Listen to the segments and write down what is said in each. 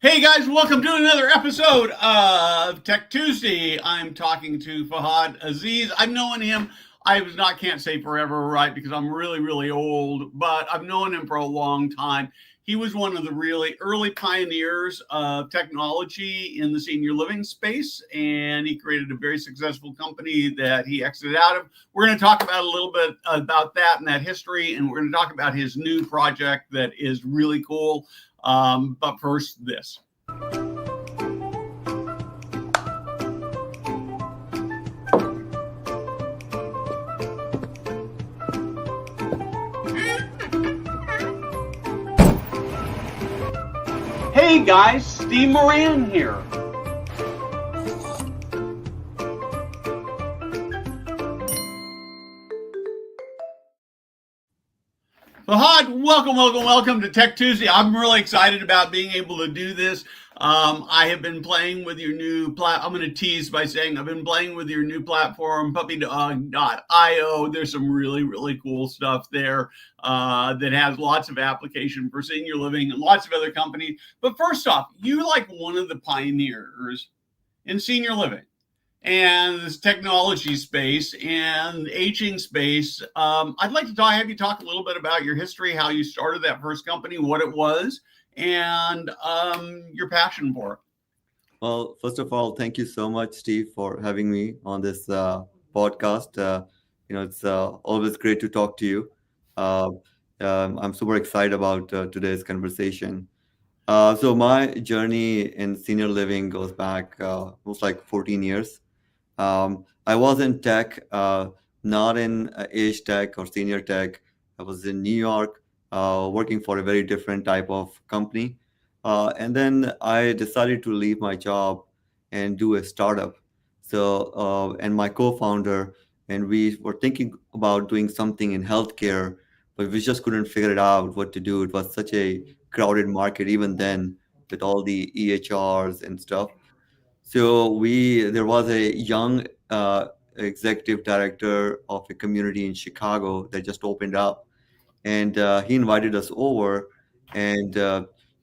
Hey guys, welcome to another episode of Tech Tuesday. I'm talking to Fahad Aziz. I've known him, can't say forever, right? Because I'm really, really old, but I've known him for a long time. He was one of the really early pioneers of technology in the senior living space, and he created a very successful company that he exited out of. We're going to talk about a little bit about that and that history, and we're going to talk about his new project that is really cool. But first, this. Hey guys, Steve Moran here. Fahad, welcome to Tech Tuesday. I'm really excited about being able to do this. I have been playing with your new I'm going to tease by saying I've been playing with your new platform, puppydog.io. There's some really, really cool stuff there that has lots of application for senior living and lots of other companies. But first off, you like one of the pioneers in senior living and this technology space and aging space. I'd like to have you talk a little bit about your history, how you started that first company, what it was, and your passion for it. Well, first of all, thank you so much, Steve, for having me on this podcast. It's always great to talk to you. Uh, I'm super excited about today's conversation. So my journey in senior living goes back almost like 14 years. I was in tech, not in age tech or senior tech. I was in New York, working for a very different type of company. And then I decided to leave my job and do a startup. And my co-founder, and we were thinking about doing something in healthcare, but we just couldn't figure it out what to do. It was such a crowded market even then with all the EHRs and stuff. There was a young executive director of a community in Chicago that just opened up, and he invited us over and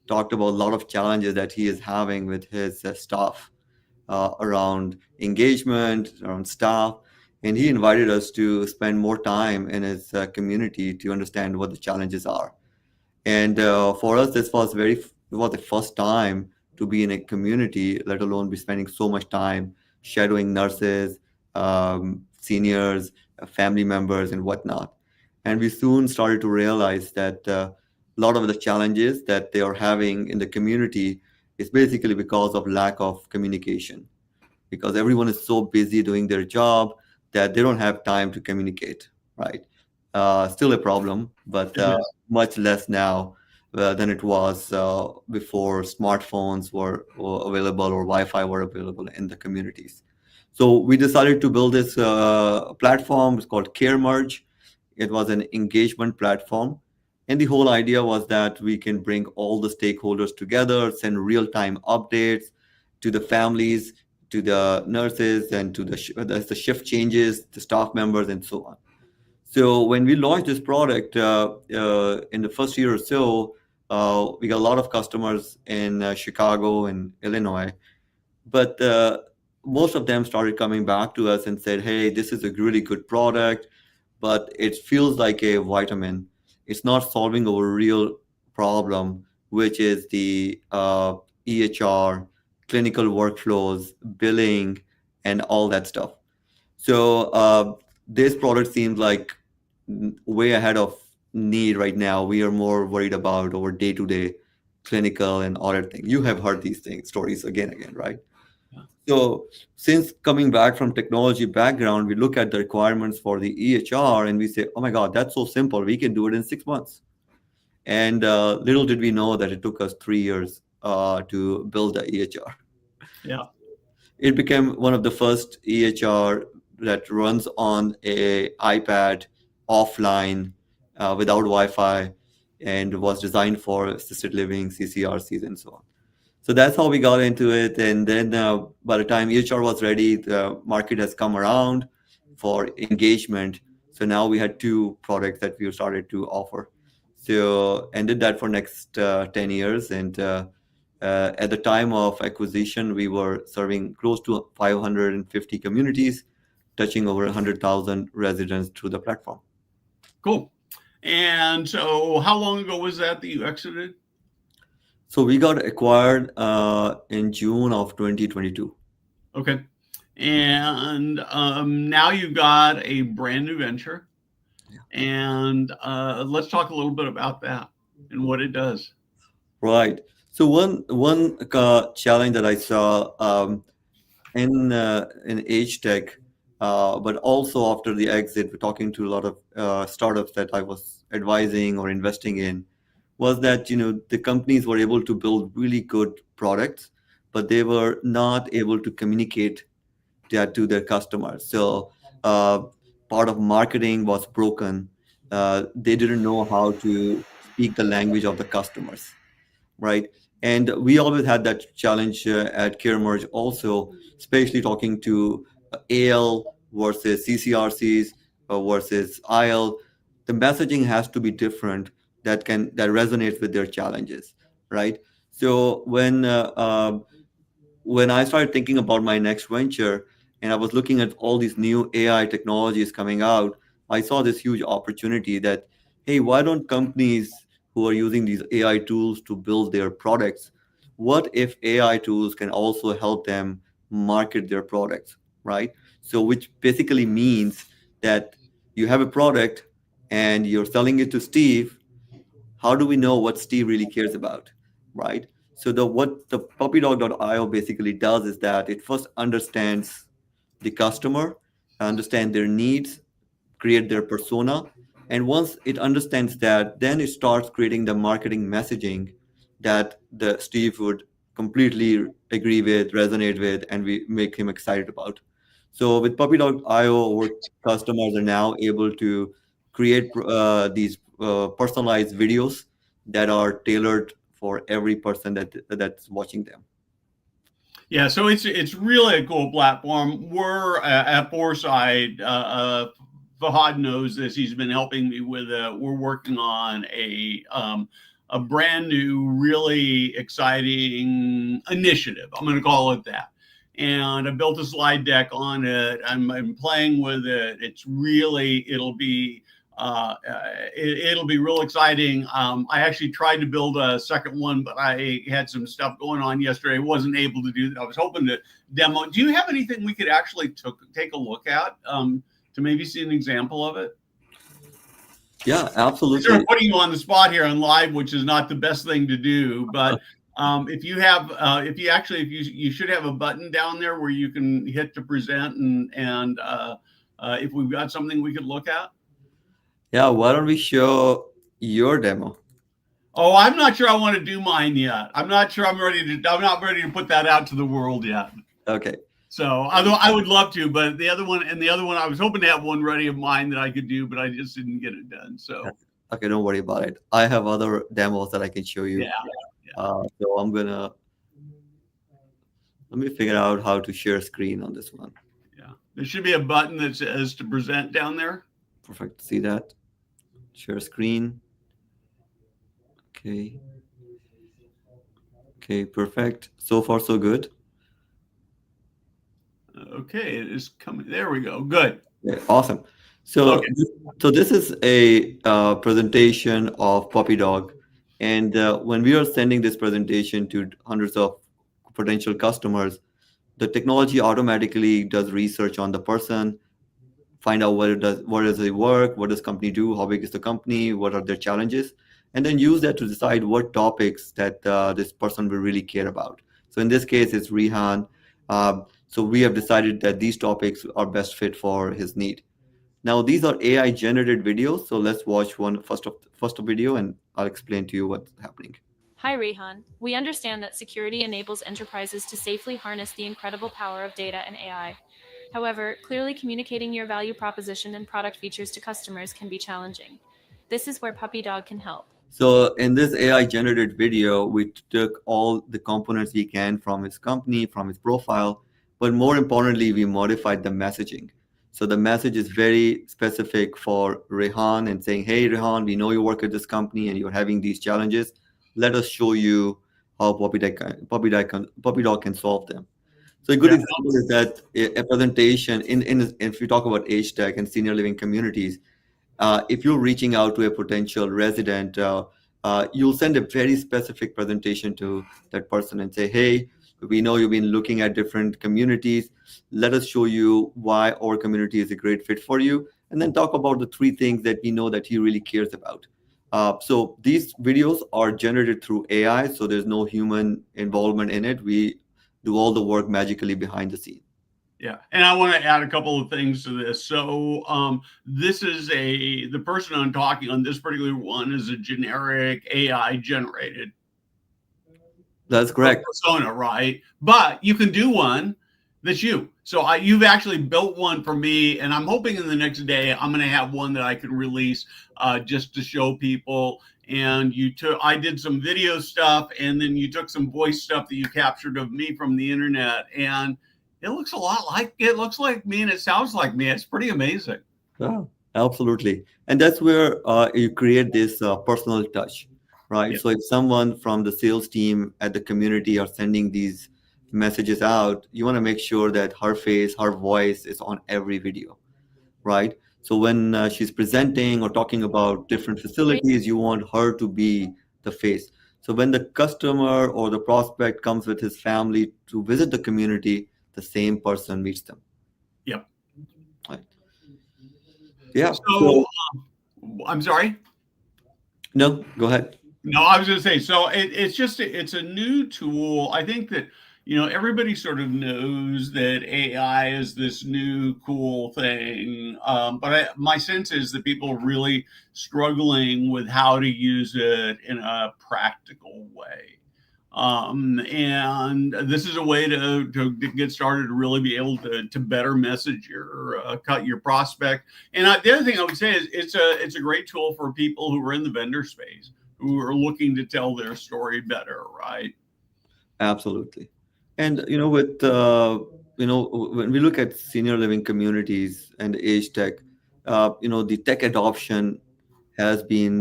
talked about a lot of challenges that he is having with his staff around engagement, around staff, and he invited us to spend more time in his community to understand what the challenges are. And for us, it was the first time to be in a community, let alone be spending so much time shadowing nurses, seniors, family members, and whatnot. And we soon started to realize that a lot of the challenges that they are having in the community is basically because of lack of communication, because everyone is so busy doing their job that they don't have time to communicate, right? Still a problem, but much less now than it was before smartphones were available or Wi-Fi were available in the communities. So we decided to build this platform. It's called Care Merge. It was an engagement platform. And the whole idea was that we can bring all the stakeholders together, send real-time updates to the families, to the nurses, and to the shift changes, the staff members, and so on. So when we launched this product in the first year or so, we got a lot of customers in Chicago and Illinois, but most of them started coming back to us and said, "Hey, this is a really good product, but it feels like a vitamin. It's not solving our real problem, which is the EHR, clinical workflows, billing, and all that stuff." So this product seems like way ahead of need right now. We are more worried about our day-to-day clinical and audit thing. You have heard these stories again, right? Yeah. So since coming back from technology background, we look at the requirements for the EHR and we say, oh my God, that's so simple. We can do it in 6 months. And little did we know that it took us 3 years to build the EHR. Yeah. It became one of the first EHR that runs on a iPad offline without Wi-Fi and was designed for assisted living, CCRCs, and so on. So that's how we got into it. And then by the time EHR was ready, the market has come around for engagement. So now we had two products that we started to offer. So and did that for next 10 years. And At the time of acquisition, we were serving close to 550 communities, touching over 100,000 residents through the platform. Cool. And so, how long ago was that you exited? So we got acquired in June of 2022. Okay. And now you've got a brand new venture. And let's talk a little bit about that and what it does. Right. So one challenge that I saw in Agetech, but also after the exit, we're talking to a lot of startups that I was advising or investing in, was that the companies were able to build really good products, but they were not able to communicate that to their customers. So part of marketing was broken. They didn't know how to speak the language of the customers, right? And we always had that challenge at CareMerge also, especially talking to AL versus CCRCs versus IL. The messaging has to be different that resonates with their challenges, right? So when I started thinking about my next venture and I was looking at all these new AI technologies coming out, I saw this huge opportunity that, hey, why don't companies who are using these AI tools to build their products, what if AI tools can also help them market their products, right? So, which basically means that you have a product and you're selling it to Steve. How do we know what Steve really cares about, right? So what the puppydog.io basically does is that it first understands the customer, understand their needs, create their persona, and once it understands that, then it starts creating the marketing messaging that the Steve would completely agree with, resonate with, and we make him excited about. So with puppy.io, our customers are now able to create these personalized videos that are tailored for every person that's watching them. Yeah, so it's really a cool platform. We're at Foresight. Fahad knows this. He's been helping me with it. We're working on a brand new, really exciting initiative. I'm going to call it that. And I built a slide deck on it. I'm playing with it. It'll be it'll be real exciting. I actually tried to build a second one, but I had some stuff going on yesterday. I wasn't able to do that. I was hoping to demo. Do you have anything we could actually take a look at to maybe see an example of it? Yeah, absolutely. Sort of putting you on the spot here on live, which is not the best thing to do, but if you should have a button down there where you can hit to present, and if we've got something we could look at. Yeah, why don't we show your demo? Oh, I'm not sure I want to do mine yet. I'm not sure I'm not ready to put that out to the world yet. Okay. So, although I would love to, but the other one, I was hoping to have one ready of mine that I could do, but I just didn't get it done. So, okay, don't worry about it. I have other demos that I can show you. Yeah. So let me figure out how to share screen on this one. Yeah, there should be a button that says to present down there. Perfect. See that? Share screen. Okay, perfect. So far, so good. Okay, it is coming. There we go. Good. Yeah, awesome. So this is a presentation of Puppy Dog. And when we are sending this presentation to hundreds of potential customers, the technology automatically does research on the person, find out where does it work, what does company do, how big is the company, what are their challenges, and then use that to decide what topics that this person will really care about. So in this case, it's Rihan. So we have decided that these topics are best fit for his need. Now, these are AI generated videos. So let's watch one first video, and I'll explain to you what's happening. Hi, Rehan. We understand that security enables enterprises to safely harness the incredible power of data and AI. However, clearly communicating your value proposition and product features to customers can be challenging. This is where Puppy Dog can help. So in this AI generated video, we took all the components we can from his company, from his profile, but more importantly, we modified the messaging. So the message is very specific for Rehan and saying, hey, Rehan, we know you work at this company and you're having these challenges. Let us show you how puppy dog can solve them. So a good Yeah. example is that a presentation if you talk about age tech and senior living communities, if you're reaching out to a potential resident, you'll send a very specific presentation to that person and say, hey, we know you've been looking at different communities. Let us show you why our community is a great fit for you. And then talk about the three things that we know that he really cares about. So these videos are generated through AI, so there's no human involvement in it. We do all the work magically behind the scene. Yeah, and I want to add a couple of things to this. So, this is the person I'm talking on this particular one is a generic AI generated That's correct. persona, right? But you can do one that's you. So you've actually built one for me, and I'm hoping in the next day I'm going to have one that I can release just to show people. And I did some video stuff, and then you took some voice stuff that you captured of me from the internet, and it looks a lot like it looks like me, and it sounds like me. It's pretty amazing. Yeah, absolutely. And that's where you create this personal touch, right? Yeah. So if someone from the sales team at the community are sending these messages out, you want to make sure that her face, her voice is on every video, right? So when she's presenting or talking about different facilities, you want her to be the face. So when the customer or the prospect comes with his family to visit the community, the same person meets them. Yep. Right. Yeah. So I'm sorry. No, go ahead. No, I was going to say, so it's a new tool. I think that, everybody sort of knows that AI is this new cool thing. But my sense is that people are really struggling with how to use it in a practical way. And this is a way to get started to really be able to better message your prospect. And the other thing I would say is it's a great tool for people who are in the vendor space, who are looking to tell their story better, right? Absolutely. And with when we look at senior living communities and age tech, the tech adoption has been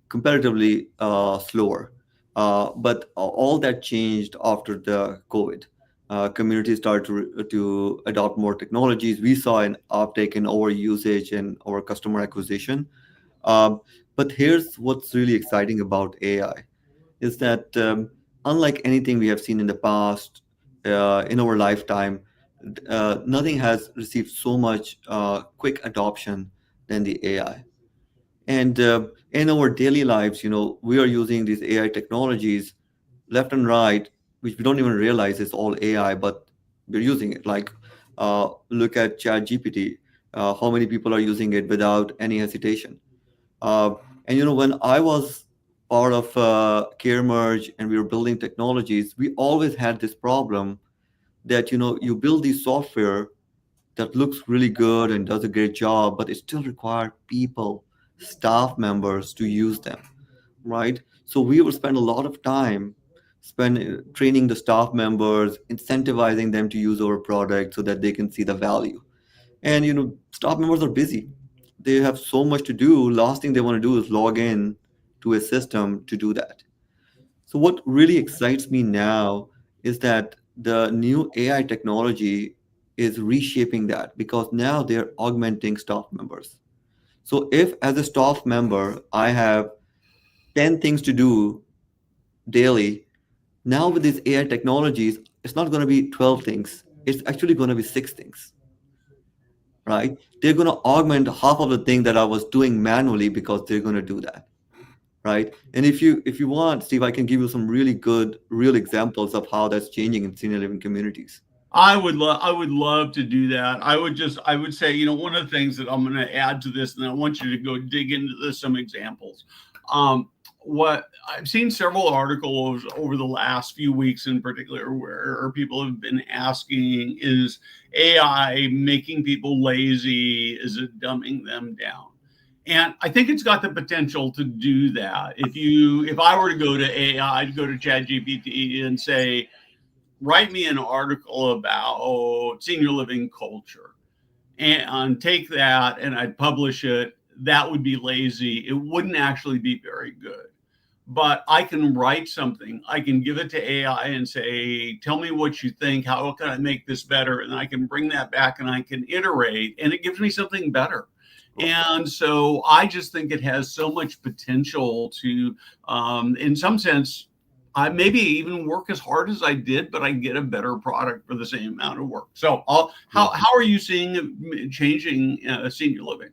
comparatively slower. But all that changed after the COVID. Communities started to adopt more technologies. We saw an uptake in our usage and our customer acquisition. Um, but here's what's really exciting about AI is that unlike anything we have seen in the past in our lifetime, nothing has received so much quick adoption than the AI. And in our daily lives, we are using these AI technologies left and right, which we don't even realize is all AI, but we're using it. Like, look at ChatGPT. How many people are using it without any hesitation? Uh, and when I was part of Care Merge and we were building technologies, we always had this problem that you build these software that looks really good and does a great job, but it still requires people, staff members to use them, right? So we will spend a lot of time spend training the staff members, incentivizing them to use our product so that they can see the value. And staff members are busy, they have so much to do. Last thing they want to do is log in to a system to do that. So what really excites me now is that the new AI technology is reshaping that, because now they're augmenting staff members. So if as a staff member I have 10 things to do daily, now with these AI technologies, it's not going to be 12 things, it's actually going to be 6 things, right? They're going to augment half of the thing that I was doing manually because they're going to do that, right? And if you want, Steve, I can give you some really good real examples of how that's changing in senior living communities. I would love to do that. I would say, one of the things that I'm going to add to this, and I want you to go dig into some examples. What I've seen several articles over the last few weeks in particular where people have been asking, is AI making people lazy? Is it dumbing them down? And I think it's got the potential to do that. If I were to go to AI, I'd go to ChatGPT and say, write me an article about senior living culture, and take that and I'd publish it. That would be lazy. It wouldn't actually be very good. but I can write something. I can give it to AI and say, tell me what you think. How can I make this better? And I can bring that back and I can iterate, and it gives me something better. And so I just think it has so much potential to, in some sense, I maybe even work as hard as I did, but I get a better product for the same amount of work. So, how are you seeing it changing senior living?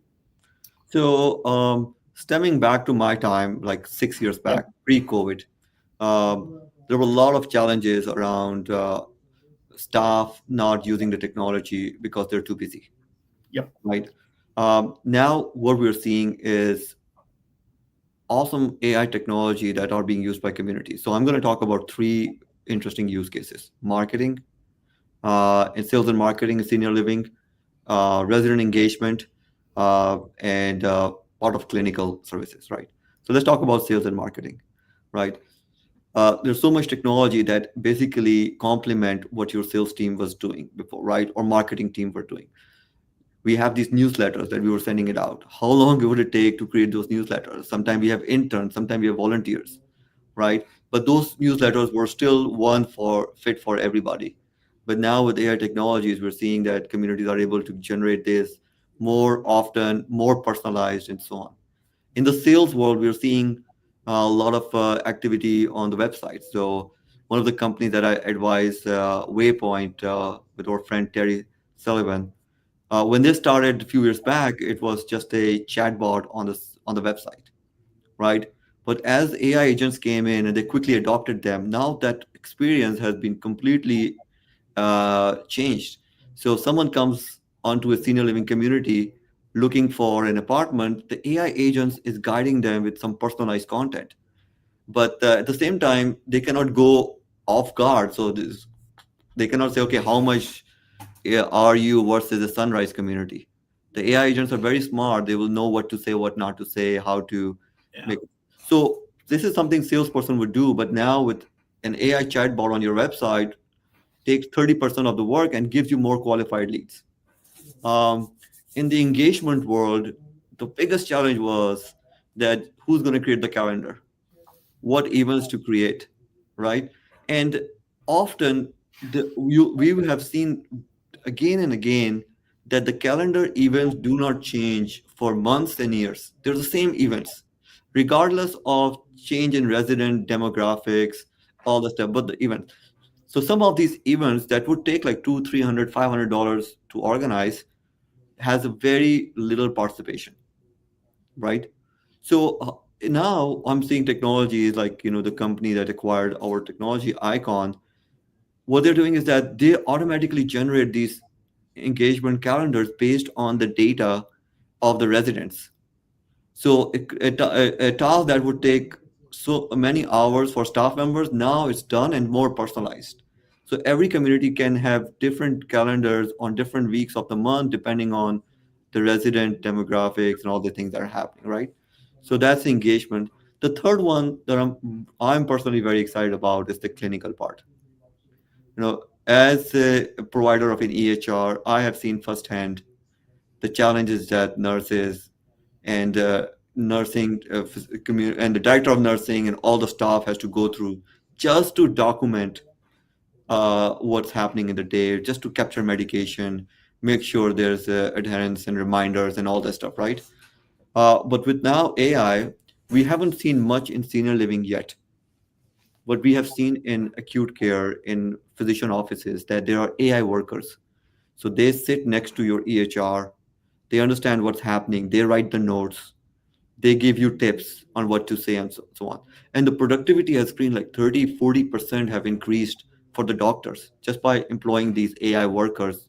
Stemming back to my time, like 6 years back, pre-COVID, there were a lot of challenges around staff not using the technology because they're too busy, Yep. right? Now, what we're seeing is awesome AI technology that are being used by communities. So I'm going to talk about three interesting use cases: marketing, in sales and marketing, senior living, resident engagement, and part of clinical services, right? So let's talk about sales and marketing, right? There's so much technology that basically complement what your sales team was doing before, right? Or marketing team were doing. We have these newsletters that we were sending it out. How long would it take to create those newsletters? Sometimes we have interns, sometimes we have volunteers, right? But those newsletters were still one for fit for everybody. But now with AI technologies, we're seeing that communities are able to generate this more often, more personalized, and so on. In the sales world, we're seeing a lot of activity on the website. So one of the companies that I advise, Waypoint, with our friend Terry Sullivan, when they started a few years back, it was just a chatbot on the website, right? But as AI agents came in and they quickly adopted them, now that experience has been completely changed. So someone comes onto a senior living community looking for an apartment, the AI agents is guiding them with some personalized content. But at the same time, they cannot go off guard. So they cannot say, okay, how much are you versus the sunrise community? The AI agents are very smart. They will know what to say, what not to say, how to Yeah. make. So this is something salesperson would do, but now with an AI chatbot on your website, takes 30% of the work and gives you more qualified leads. Um, in the engagement world, the biggest challenge was that who's going to create the calendar, what events to create, right? And often we will have seen again and again that the calendar events do not change for months and years. They're the same events, regardless of change in resident demographics, all the stuff, but the event. So some of these events that would take like two, $300, $500 to organize has a very little participation, right? So now I'm seeing technologies like the company that acquired our technology, Icon. What they're doing is that they automatically generate these engagement calendars based on the data of the residents. So a task that would take so many hours for staff members, now it's done and more personalized. So every community can have different calendars on different weeks of the month, depending on the resident demographics and all the things that are happening, right? So that's engagement. The third one that I'm personally very excited about is the clinical part. As a provider of an EHR, I have seen firsthand the challenges that nurses and nursing and the director of nursing and all the staff has to go through just to document what's happening in the day, just to capture medication, make sure there's adherence and reminders and all that stuff, right? But with now AI, we haven't seen much in senior living yet. What we have seen in acute care, in physician offices, that there are AI workers. So they sit next to your EHR, they understand what's happening, they write the notes, they give you tips on what to say and so on. And the productivity has been like 30-40% have increased for the doctors just by employing these AI workers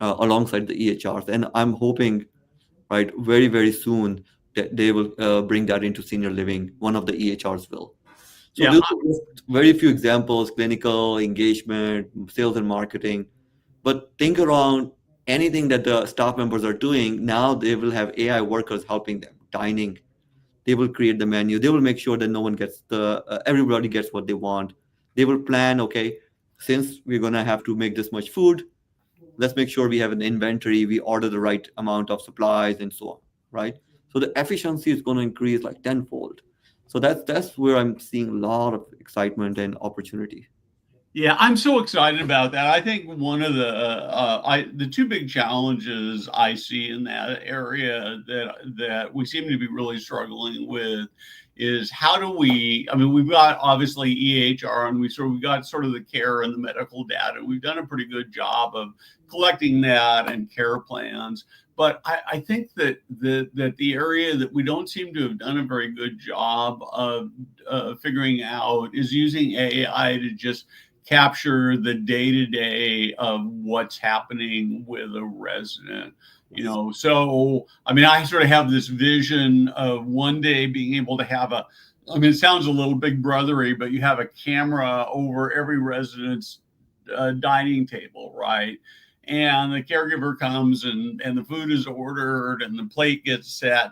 alongside the EHRs. And I'm hoping, right, very, very soon that they will bring that into senior living. One of the EHRs will. So Yeah. those are just very few examples: clinical, engagement, sales and marketing. But think around anything that the staff members are doing. Now they will have AI workers helping them. Dining, they will create the menu. They will make sure that no one gets everybody gets what they want. They will plan, okay, since we're gonna have to make this much food, let's make sure we have an inventory, we order the right amount of supplies and so on, right? So the efficiency is going to increase like tenfold. So that's where I'm seeing a lot of excitement and opportunity. Yeah, I'm so excited about that. I think one of the two big challenges I see in that area that we seem to be really struggling with is how do we? I mean, we've got obviously EHR, and we've got sort of the care and the medical data. We've done a pretty good job of collecting that and care plans. But I think that the area that we don't seem to have done a very good job of figuring out is using AI to just capture the day to day of what's happening with a resident. So I mean, I sort of have this vision of one day being able to have I mean, it sounds a little big brothery, but you have a camera over every resident's dining table, right? And the caregiver comes and the food is ordered and the plate gets set,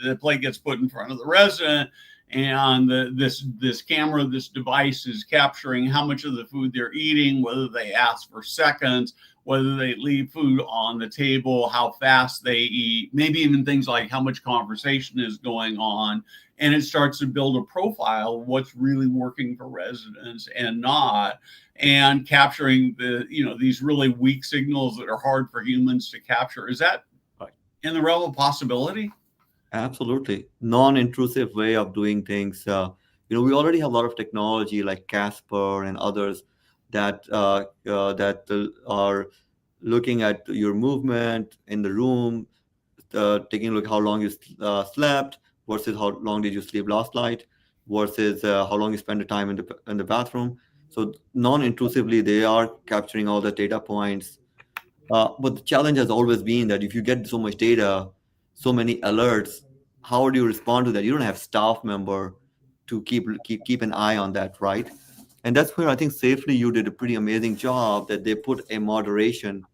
the plate gets put in front of the resident, and this camera, this device is capturing how much of the food they're eating, whether they ask for seconds, whether they leave food on the table, how fast they eat, maybe even things like how much conversation is going on. And it starts to build a profile of what's really working for residents and not, and capturing these really weak signals that are hard for humans to capture. Is that in the realm of possibility? Absolutely. Non-intrusive way of doing things. We already have a lot of technology like Casper and others that are looking at your movement in the room, taking a look how long you slept versus how long did you sleep last night versus how long you spend the time in the bathroom. So non-intrusively, they are capturing all the data points. But the challenge has always been that if you get so much data, so many alerts, how do you respond to that? You don't have staff member to keep an eye on that, right? And that's where I think Safely you did a pretty amazing job that they put a moderation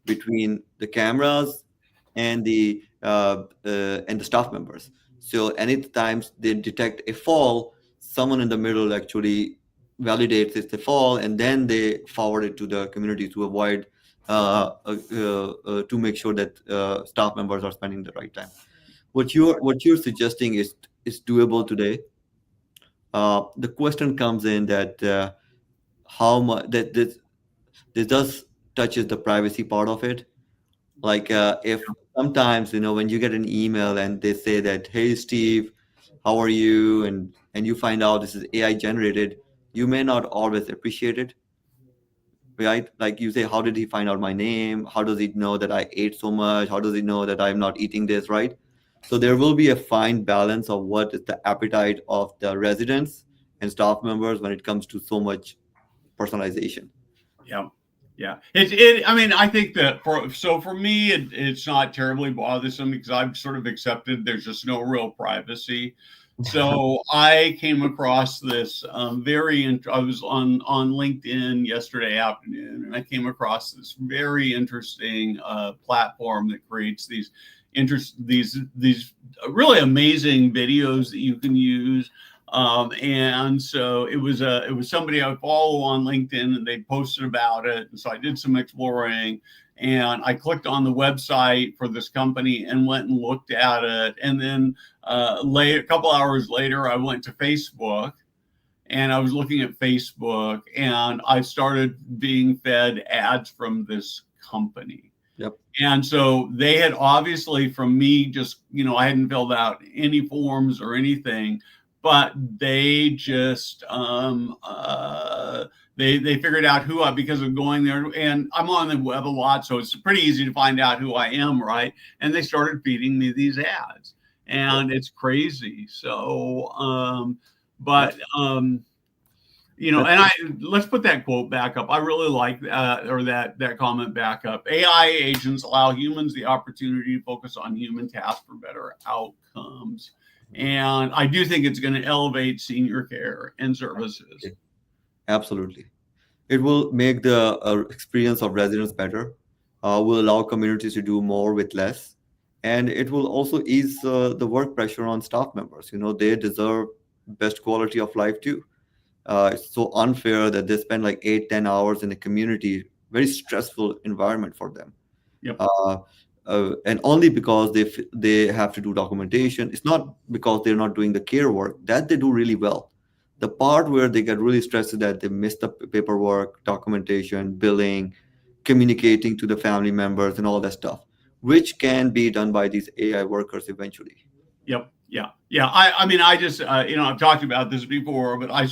between the cameras and the staff members. So anytime they detect a fall, someone in the middle actually validates it's a fall, and then they forward it to the community to avoid to make sure that staff members are spending the right time. What you're suggesting is doable today. The question comes in that how much that this does touches the privacy part of it. Like if sometimes when you get an email and they say that, hey Steve, how are you, and you find out this is AI generated, you may not always appreciate it, right? Like you say, how did he find out my name? How does he know that I ate so much? How does he know that I'm not eating this, right? So there will be a fine balance of what is the appetite of the residents and staff members when it comes to so much personalization. Yeah. Yeah. I mean, I think that for me, it's not terribly bothersome because I've sort of accepted there's just no real privacy. So I came across this I was on LinkedIn yesterday afternoon, and I came across this very interesting platform that creates these really amazing videos that you can use. And so it was somebody I follow on LinkedIn, and they posted about it. And so I did some exploring, and I clicked on the website for this company and went and looked at it. And then a couple hours later, I went to Facebook, and I was looking at Facebook, and I started being fed ads from this company. Yep. And so they had obviously, from me, just, I hadn't filled out any forms or anything, but they just they figured out who because of going there, and I'm on the web a lot, so it's pretty easy to find out who I am, right? And they started feeding me these ads, and it's crazy. So let's put that quote back up. I really like that, or that comment back up. AI agents allow humans the opportunity to focus on human tasks for better outcomes. And I do think it's going to elevate senior care and services. Absolutely. It will make the experience of residents better, will allow communities to do more with less, and it will also ease the work pressure on staff members. They deserve best quality of life too. It's so unfair that they spend like 8-10 hours in a community, very stressful environment for them. Yep. and only because they have to do documentation. It's not because they're not doing the care work that they do really well. The part where they get really stressed is that they miss the paperwork, documentation, billing, communicating to the family members, and all that stuff, which can be done by these AI workers eventually. Yep. Yeah. Yeah. I mean, I just, I've talked about this before, but I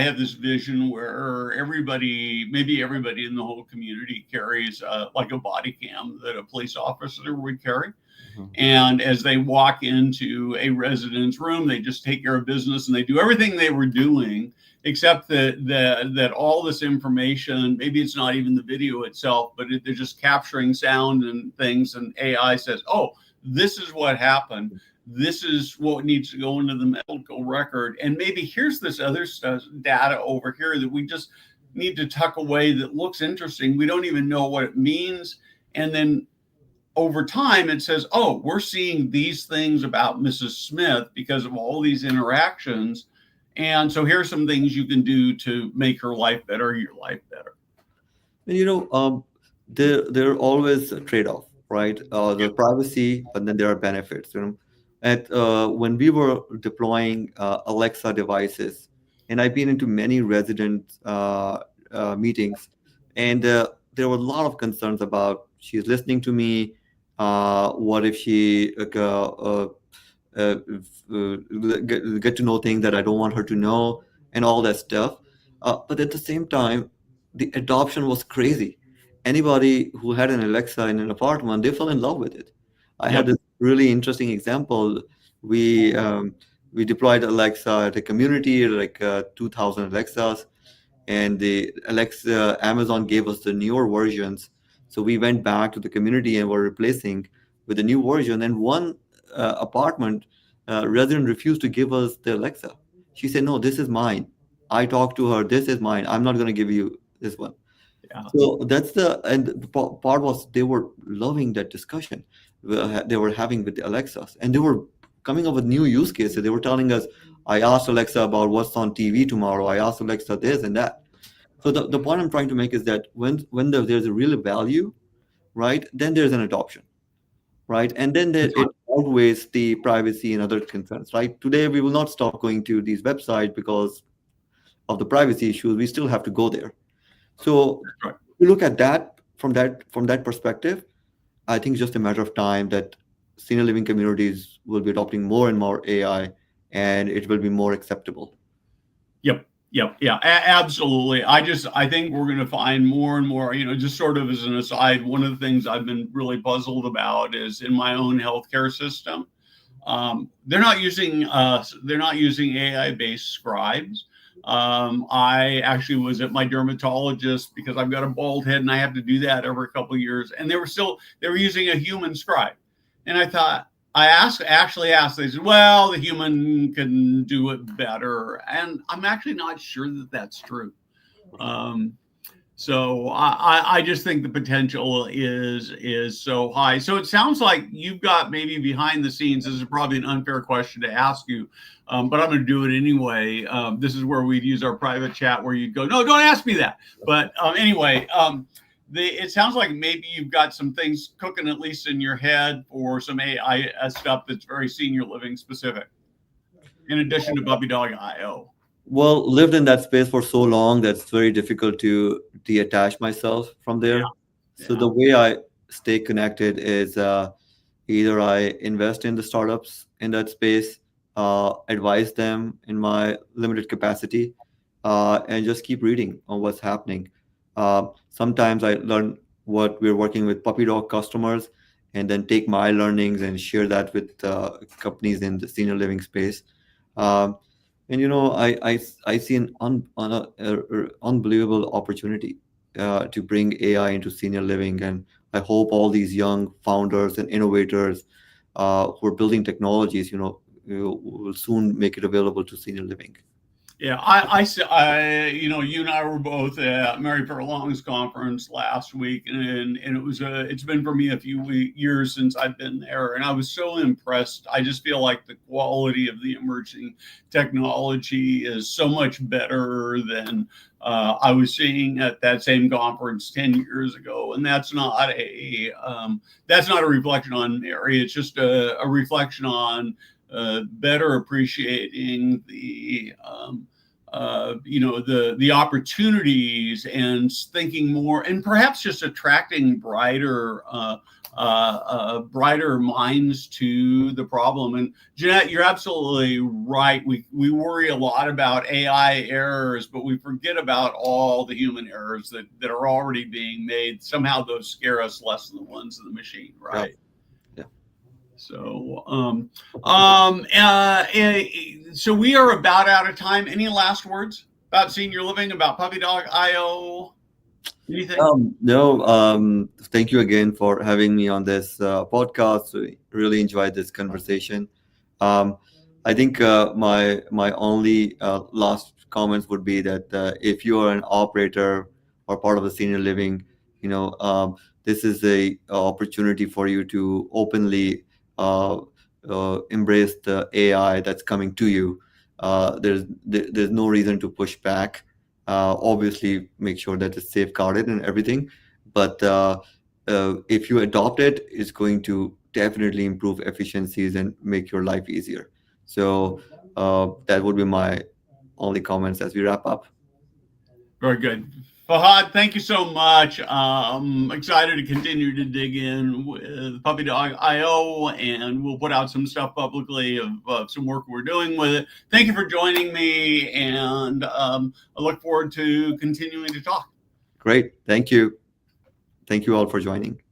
have this vision where maybe everybody in the whole community carries like a body cam that a police officer would carry. Mhm. And as they walk into a resident's room, they just take care of business and they do everything they were doing, except that all this information, maybe it's not even the video itself, but they're just capturing sound and things. And AI says, oh, this is what happened. This is what needs to go into the medical record. And maybe here's this other stuff, data over here that we just need to tuck away that looks interesting. We don't even know what it means. And then over time, it says, oh, we're seeing these things about Mrs. Smith because of all these interactions. And so here's some things you can do to make her life better, your life better. And there are always a trade-off, right? The privacy, but then there are benefits. When we were deploying Alexa devices, and I've been into many resident meetings, and there were a lot of concerns about she's listening to me. What if she get to know things that I don't want her to know, and all that stuff. But at the same time, the adoption was crazy. Anybody who had an Alexa in an apartment, they fell in love with it. I had Yep. this really interesting example. We deployed Alexa at a community, like 2,000 Alexas, and the Alexa Amazon gave us the newer versions. So we went back to the community and were replacing with the new version. And one apartment resident refused to give us the Alexa. She said, "No, this is mine. I talked to her. This is mine. I'm not going to give you this one." Yeah. So the part was they were loving that discussion they were having with the Alexas, and they were coming up with new use cases. They were telling us, "I asked Alexa about what's on TV tomorrow. I asked Alexa this and that." So the point I'm trying to make is that there's a real value, right? Then there's an adoption, right? And then That's right. it outweighs the privacy and other concerns, right? Today we will not stop going to these websites because of the privacy issues. We still have to go there. So That's right. if you look at that from that perspective, I think it's just a matter of time that senior living communities will be adopting more and more AI, and it will be more acceptable. Yep. Yep. Yeah. Absolutely. I think we're going to find more and more, just sort of as an aside, one of the things I've been really puzzled about is in my own healthcare system, they're not using AI-based scribes. I actually was at my dermatologist because I've got a bald head and I have to do that every couple of years. And they were using a human scribe. And I actually asked, they said, well, the human can do it better. And I'm actually not sure that that's true. So I just think the potential is so high. So it sounds like you've got maybe behind the scenes. This is probably an unfair question to ask you, but I'm going to do it anyway. This is where we'd use our private chat where you'd go, no, don't ask me that. But anyway, it sounds like maybe you've got some things cooking at least in your head for some AI stuff that's very senior living specific, in addition to Puppy Dog IO. Well, lived in that space for so long that it's very difficult to detach myself from there. Yeah. So the way I stay connected is either I invest in the startups in that space, advise them in my limited capacity, and just keep reading on what's happening. Sometimes I learn what we're working with puppy dog customers, and then take my learnings and share that with companies in the senior living space. And I see an unbelievable opportunity to bring AI into senior living, and I hope all these young founders and innovators who are building technologies, will soon make it available to senior living. Yeah, you and I were both at Mary Furlong's conference last week, and it's been for me a few years since I've been there, and I was so impressed. I just feel like the quality of the emerging technology is so much better than I was seeing at that same conference 10 years ago, and that's not a reflection on Mary. It's just a reflection on better appreciating the opportunities and thinking more, and perhaps just attracting brighter minds to the problem. And Jeanette, you're absolutely right. We worry a lot about AI errors, but we forget about all the human errors that are already being made. Somehow those scare us less than the ones of the machine, right? Yeah. So, so we are about out of time. Any last words about senior living, about Puppy Dog IO? Anything? No. Thank you again for having me on this podcast. We really enjoyed this conversation. I think my only last comments would be that if you are an operator or part of the senior living, this is a opportunity for you to openly embrace the AI that's coming to you. There's no reason to push back. Obviously, make sure that it's safeguarded and everything. But if you adopt it, it's going to definitely improve efficiencies and make your life easier. So that would be my only comments as we wrap up. Very good. Fahad, thank you so much. Excited to continue to dig in with Puppy Dog IO, and we'll put out some stuff publicly of some work we're doing with it. Thank you for joining me, and I look forward to continuing to talk. Great. Thank you. Thank you all for joining.